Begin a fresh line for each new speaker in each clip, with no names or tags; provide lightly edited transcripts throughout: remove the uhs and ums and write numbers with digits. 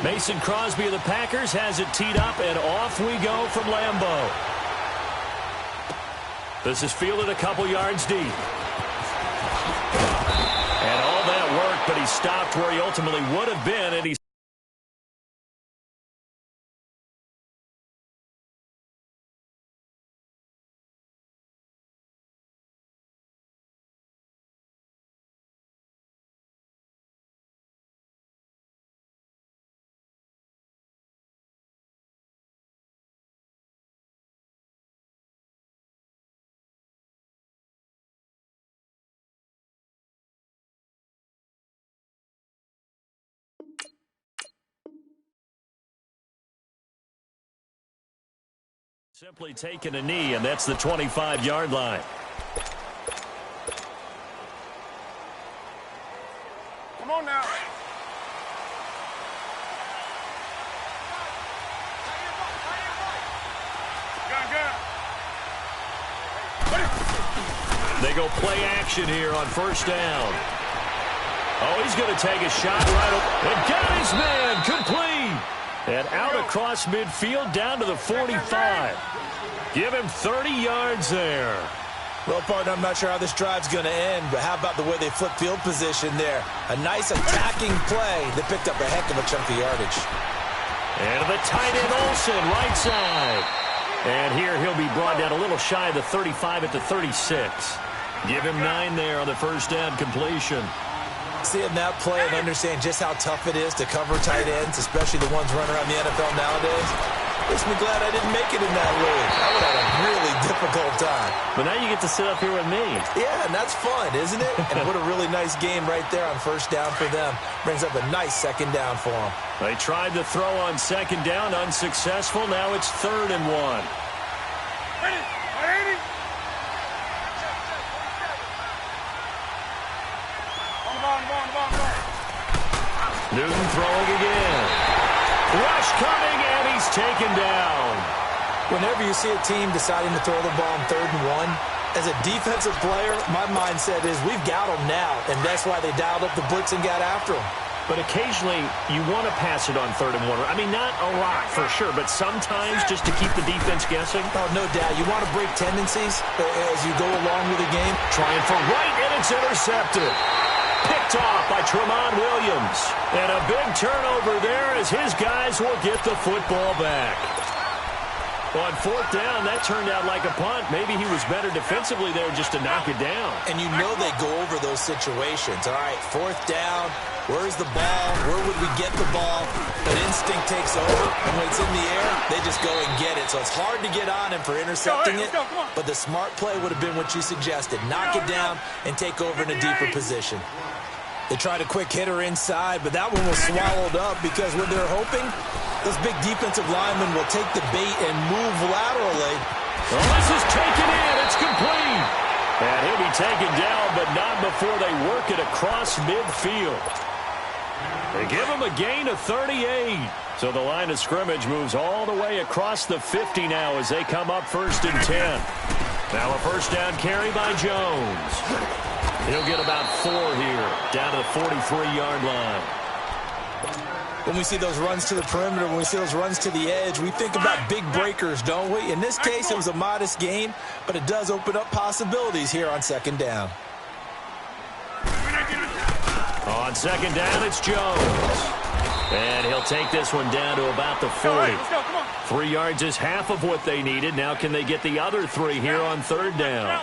Mason Crosby of the Packers has it teed up, and off we go from Lambeau. This is fielded a couple yards deep. And all that work, but he stopped where he ultimately would have been, and he's simply taking a knee, and that's the 25-yard line.
Come on now.
They go play action here on first down. Oh, he's going to take a shot right up and got his man complete. And out across midfield down to the 45. Give him 30 yards there.
Well, partner, I'm not sure how this drive's going to end, but how about the way they flip field position there? A nice attacking play that picked up a heck of a chunk of yardage.
And the tight end Olsen, right side. And here he'll be brought down a little shy of the 35 at the 36. Give him 9 there on the first down completion.
Seeing that play and understand just how tough it is to cover tight ends, especially the ones running around the NFL nowadays, makes me glad I didn't make it in that league. I would have had a really difficult time.
But now you get to sit up here with me.
Yeah, and that's fun, isn't it? And what a really nice game right there on first down for them. Brings up a nice second down for them.
They tried to throw on second down, unsuccessful. Now it's 3rd and 1. Newton throwing again. Rush coming, and he's taken down.
Whenever you see a team deciding to throw the ball on 3rd and 1, as a defensive player, my mindset is we've got them now, and that's why they dialed up the blitz and got after them.
But occasionally, you want to pass it on 3rd and 1. I mean, not a lot for sure, but sometimes just to keep the defense guessing.
Oh, no doubt. You want to break tendencies as you go along with the game.
Trying for right, and it's intercepted. Picked off by Tremont Williams. And a big turnover there as his guys will get the football back. On 4th down, that turned out like a punt. Maybe he was better defensively there just to knock it down.
And you know they go over those situations. All right, 4th down. Where's the ball? Where would we get the ball? But instinct takes over, and when it's in the air, they just go and get it. So it's hard to get on him for intercepting it, but the smart play would have been what you suggested. Knock it down and take over in a deeper position. They tried a quick hitter inside, but that one was swallowed up because when they're hoping, those big defensive linemen will take the bait and move laterally.
Well, this is taken in. It's complete. And he'll be taken down, but not before they work it across midfield. They give him a gain of 38. So the line of scrimmage moves all the way across the 50 now as they come up 1st and 10. Now a first down carry by Jones. He'll get about 4 here, down to the 43-yard line.
When we see those runs to the perimeter, when we see those runs to the edge, we think about big breakers, don't we? In this case, it was a modest gain, but it does open up possibilities here on 2nd down.
On 2nd down, it's Jones. And he'll take this one down to about the 40. 3 yards is half of what they needed. Now can they get the other 3 here on 3rd down?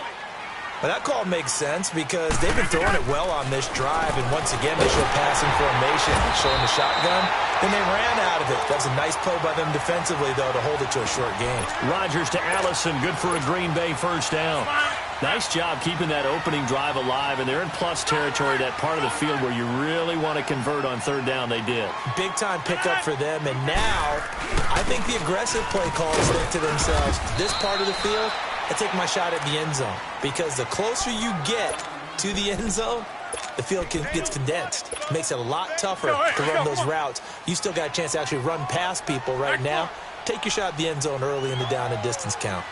Well, that call makes sense because they've been throwing it well on this drive, and once again they show passing formation, showing the shotgun. Then they ran out of it. That was a nice play by them defensively, though, to hold it to a short game.
Rodgers to Allison, good for a Green Bay first down. Nice job keeping that opening drive alive, and they're in plus territory, that part of the field where you really want to convert on 3rd down. They did. Big-time
pickup for them, and now I think the aggressive play calls think to themselves, this part of the field, I take my shot at the end zone, because the closer you get to the end zone, the field gets condensed. Makes it a lot tougher to run those routes. You still got a chance to actually run past people right now. Take your shot at the end zone early in the down and distance count.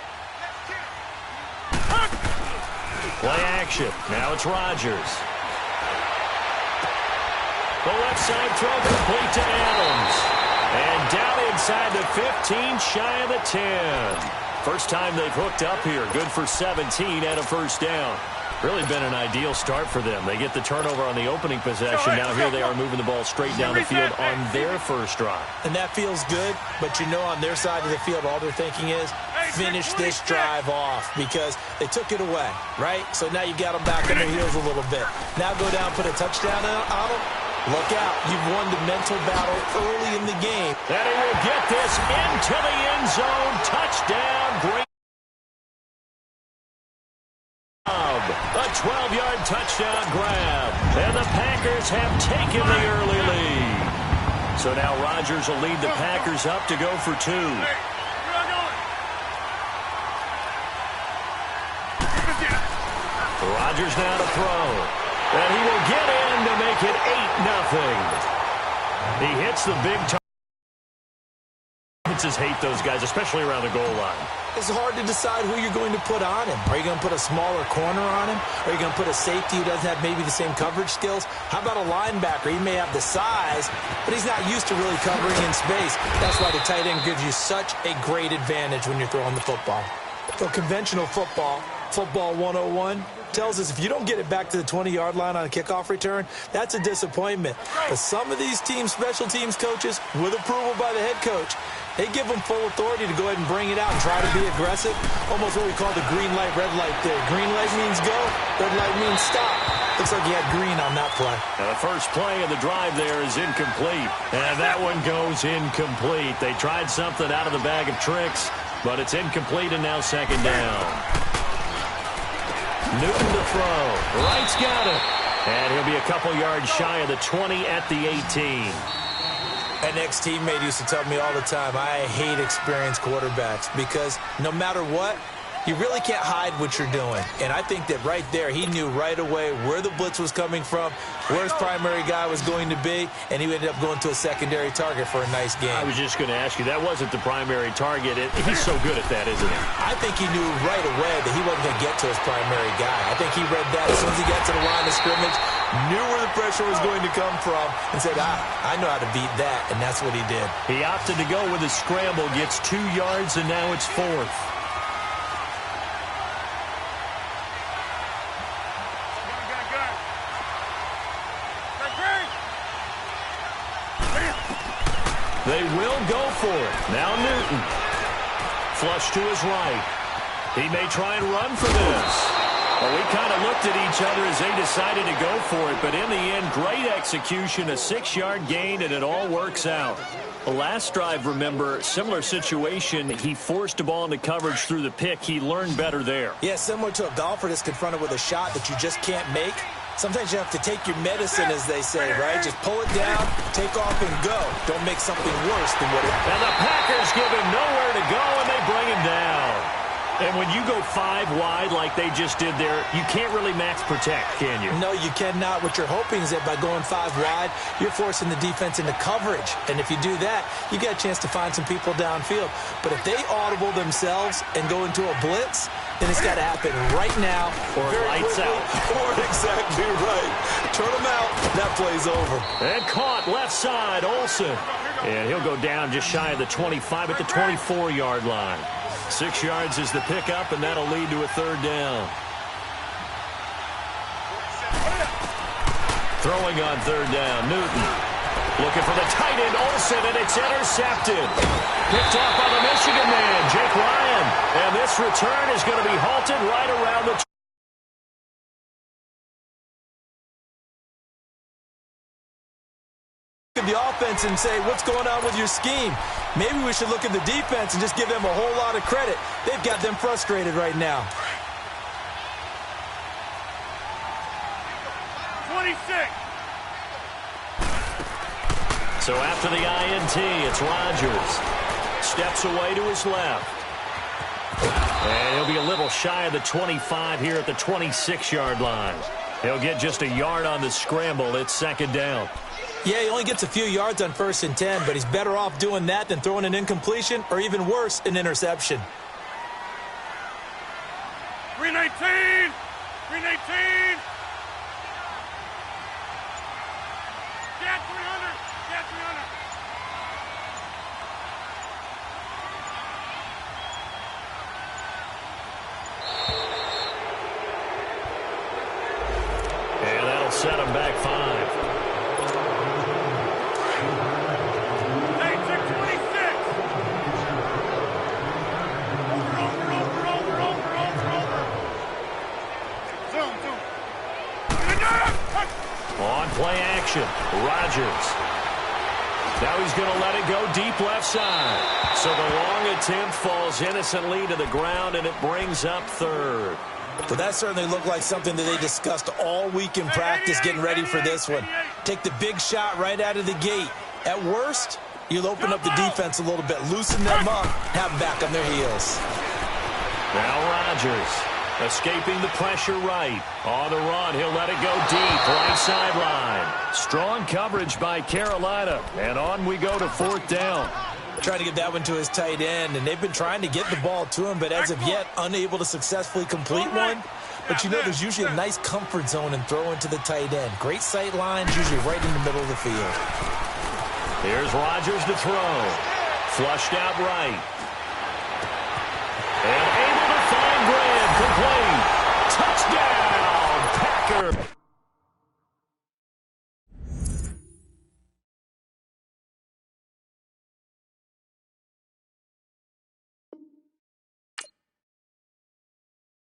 Play action. Now it's Rodgers.
The left side throw complete to Adams. And down inside the 15, shy of the 10. First time they've hooked up here. Good for 17 and a first down. Really been an ideal start for them. They get the turnover on the opening possession. Now here they are moving the ball straight down the field on their first drive.
And that feels good, but you know on their side of the field all they're thinking is finish this drive off because they took it away, right? So now you got them back on their heels a little bit. Now go down, put a touchdown on them. Look out. You've won the mental battle early in the game.
And he will get this into the end zone. Touchdown. Great. A 12-yard touchdown grab. And the Packers have taken the early lead. So now Rodgers will lead the Packers up to go for 2. Rodgers now to throw. And he will get in to make it 8-0. He hits the big target. Defenses hate those guys, especially around the goal line.
It's hard to decide who you're going to put on him. Are you going to put a smaller corner on him? Are you going to put a safety who doesn't have maybe the same coverage skills? How about a linebacker? He may have the size, but he's not used to really covering in space. That's why the tight end gives you such a great advantage when you're throwing the football. So conventional football 101, tells us if you don't get it back to the 20-yard line on a kickoff return, that's a disappointment. But some of these teams, special teams coaches, with approval by the head coach, they give them full authority to go ahead and bring it out and try to be aggressive. Almost what we call the green light, red light theory. Green light means go, red light means stop. Looks like he had green on that play.
Now the first play of the drive there is incomplete. And that one goes incomplete. They tried something out of the bag of tricks, but it's incomplete and now second down. Newton to throw. Wright's got it. And he'll be a couple yards shy of the 20 at the 18.
An ex-teammate used to tell me all the time, I hate experienced quarterbacks because no matter what, you really can't hide what you're doing. And I think that right there, he knew right away where the blitz was coming from, where his primary guy was going to be, and he ended up going to a secondary target for a nice game.
I was just going to ask you, that wasn't the primary target. He's so good at that, isn't he?
I think he knew right away that he wasn't going to get to his primary guy. I think he read that as soon as he got to the line of scrimmage, knew where the pressure was going to come from, and said, I know how to beat that, and that's what he did.
He opted to go with a scramble, gets 2 yards, and now it's 4th. They will go for it. Now Newton. Flush to his right. He may try and run for this. Well, we kind of looked at each other as they decided to go for it, but in the end, great execution, a 6-yard gain, and it all works out. The last drive, remember, similar situation. He forced a ball into coverage through the pick. He learned better there.
Yeah, similar to a golfer that's confronted with a shot that you just can't make. Sometimes you have to take your medicine, as they say, right? Just pull it down, take off, and go. Don't make something worse than what it is.
And the Packers give him nowhere to go, and they bring him down. And when you go 5 wide like they just did there, you can't really max protect, can you?
No, you cannot. What you're hoping is that by going 5 wide, you're forcing the defense into coverage. And if you do that, you get a chance to find some people downfield. But if they audible themselves and go into a blitz, then it's got to happen right now.
Or lights out.
Or exactly right. Turn them out. That play's over.
And caught left side, Olsen. And he'll go down just shy of the 25 at the 24-yard line. 6 yards is the pickup, and that'll lead to a 3rd down. Throwing on 3rd down, Newton. Looking for the tight end, Olsen, and it's intercepted. Picked off by the Michigan man, Jake Ryan. And this return is going to be halted right around the
the offense and say, what's going on with your scheme? Maybe we should look at the defense and just give them a whole lot of credit. They've got them frustrated right now.
26.
So after the INT, it's Rodgers. Steps away to his left. And he'll be a little shy of the 25 here at the 26-yard line. He'll get just a yard on the scramble. It's 2nd down.
Yeah, he only gets a few yards on 1st and 10, but he's better off doing that than throwing an incompletion or even worse, an interception.
319! 319! Get
Rodgers. Now he's going to let it go deep left side. So the long attempt falls innocently to the ground, and it brings up third.
Well, that certainly looked like something that they discussed all week in practice getting ready for this one. Take the big shot right out of the gate. At worst, you'll open up the defense a little bit, loosen them up, have them back on their heels.
Now Rodgers escaping the pressure right. On the run, he'll let it go deep, right sideline. Strong coverage by Carolina, and on we go to fourth down.
Trying to get that one to his tight end, and they've been trying to get the ball to him, but as of yet, unable to successfully complete one. But you know, there's usually a nice comfort zone in throwing to the tight end. Great sight lines, usually right in the middle of the field.
Here's Rodgers to throw. Flushed out right. And able to find Graham complete. Touchdown, Packers.